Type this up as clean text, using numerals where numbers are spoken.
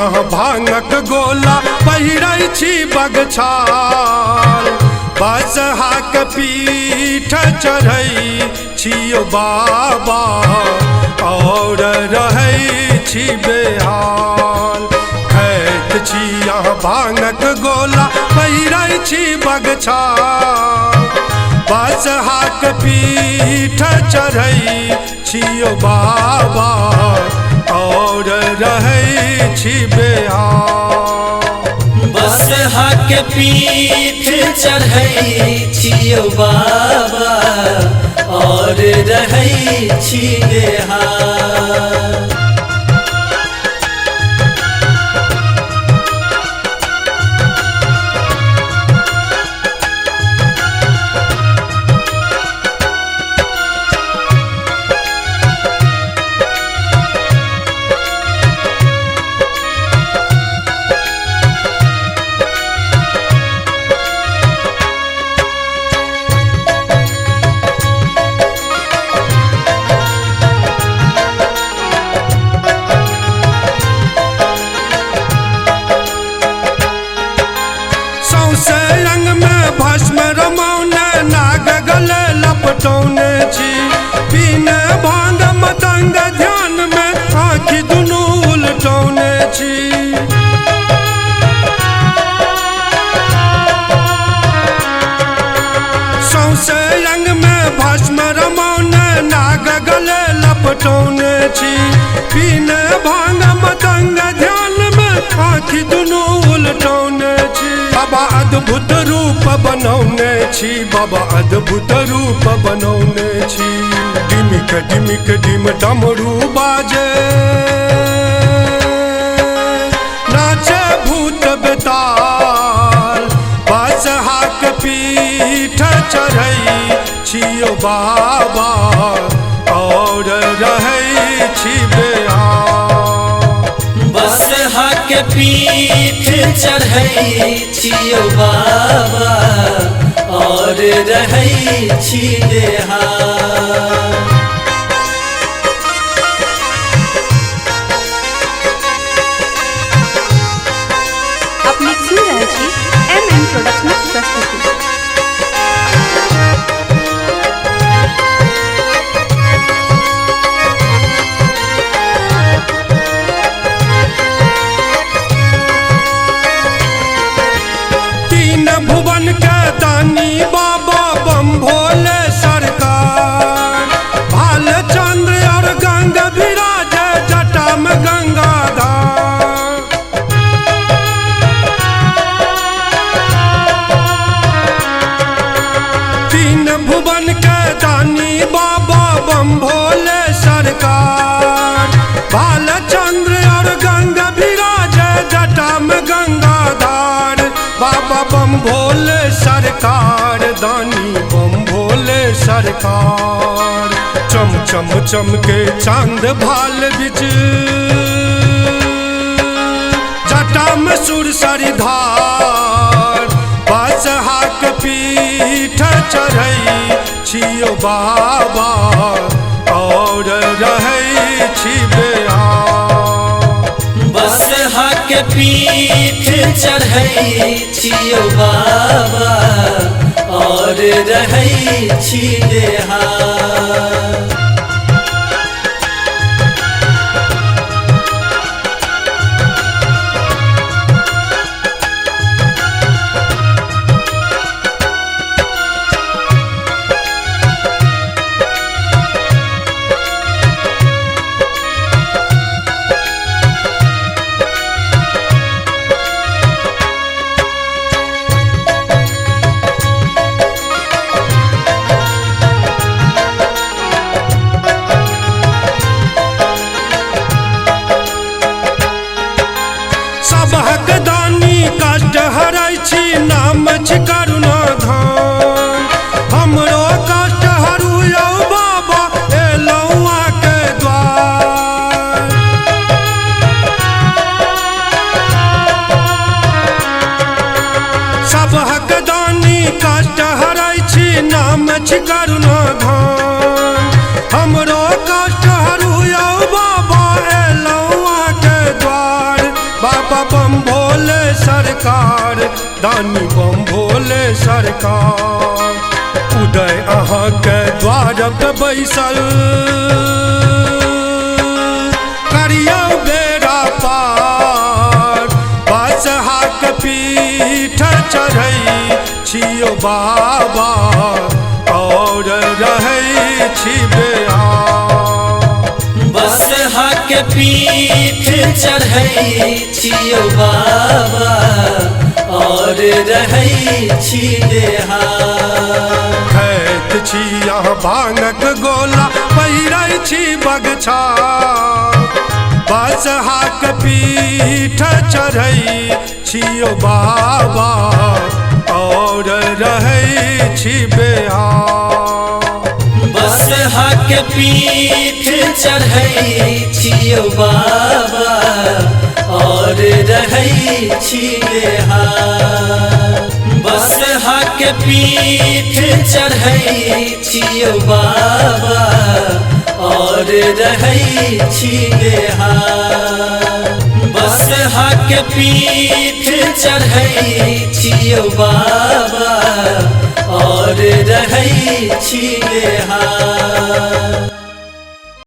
भांगक गोला पहिरै छी बगछाल बसहाक पीठ चढ़ै छियो बाबा और रहै छी बेहाल। खैत छी भांगक गोला पहिरै छी बगछाल बसहाक पीठ चढ़ै छियो बाबा और रहै छी बेहाल। बसहाक पीठ चढ़ै छियो बाबा और रहै छी बेहाल। भस्म रमौने नाग गले लपटौने छी बिन भांग मतंग ध्यान में आँखि दुनू उलटौने छी। सौंसे अंग में भस्म रमौने नाग गले लपटौने छी बिन भांग मतंग ध्यान में आँखि दुनू उलटौने छी। बाबा अद्भुत रूप बनौने छी बाबा अद्भुत रूप बनौने छी। डिमिक डिमिक डिम डमरू बाजे नाचे भूत बेताल बसहाक पीठ चढ़ै छियो बाबा और रहै छी बेहाल। बसहाक पीठ चढ़ै छियो बाबा और रहै छी बेहाल। अपने सुन रहे छी MM प्रोडक्शन प्रस्तुति। भुवन के दानी बाबा बम भोले सरकार भालचंद्र और गंगा विराज जटा में गंगाधार। तीन भुवन के दानी बाबा बम भोले सरकार भालचंद्र और गंगा विराज जटा में गंगाधार। बाबा बम भोले सरकार दानी बम भोले सरकार। चम चम चमके चांद भाल बिच जटा में सुरसरी धार बसहाक पीठ चढ़ै छियो बाबा और रहै छी बेहाल। बसहाक पीठ चढ़ै छियो बाबा और रहै छी बेहाल। छी करुणा धान हमरो कष्ट हरू बाबा एलौआ के द्वार बाबा दानी बम भोले सरकार। उदय अहाँ के द्वार पे बैसल करियो बेड़ा पार। बसहा के पीठ चढ़ै छियो बाबा और रहै छी बेहार। बसहा के पीठ चढ़ै छियो बाबा और रहै छी बेहार। खैत छी यहाँ भांगक गोला पहिरै छी बगछा। बसहा के पीठ चढ़ै छियो बाबा और रहै छी बेहार। बसहा के पीठ चढ़ै छियो बाबा और रहै छी बेहार। बसहा के पीठ चढ़ै छियो बाबा और रहै छी बेहार। बसहा के पीठ चढ़ै छियो बाबा और रहै छी बेहार।